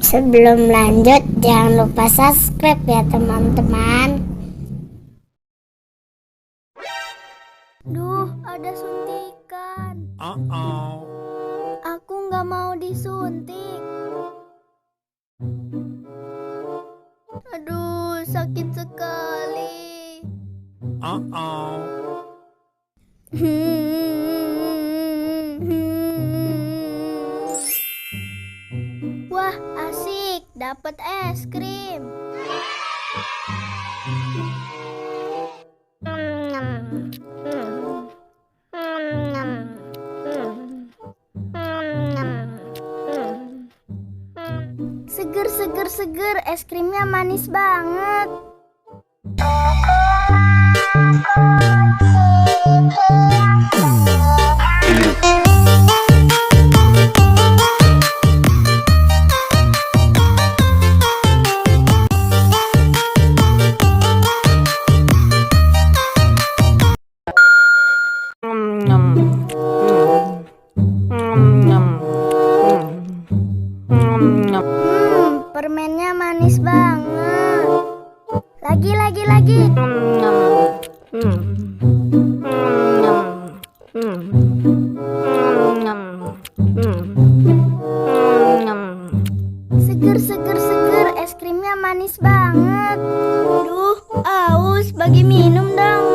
Sebelum lanjut, jangan lupa subscribe ya teman-teman. Duh, ada suntikan. Aku nggak mau disuntik. Aduh, sakit sekali. Wah, asik, dapat es krim. Seger, seger, seger, es krimnya manis banget. Permennya manis banget. Lagi. Seger, seger, seger, es krimnya manis banget. Duh, aus, bagi minum dong.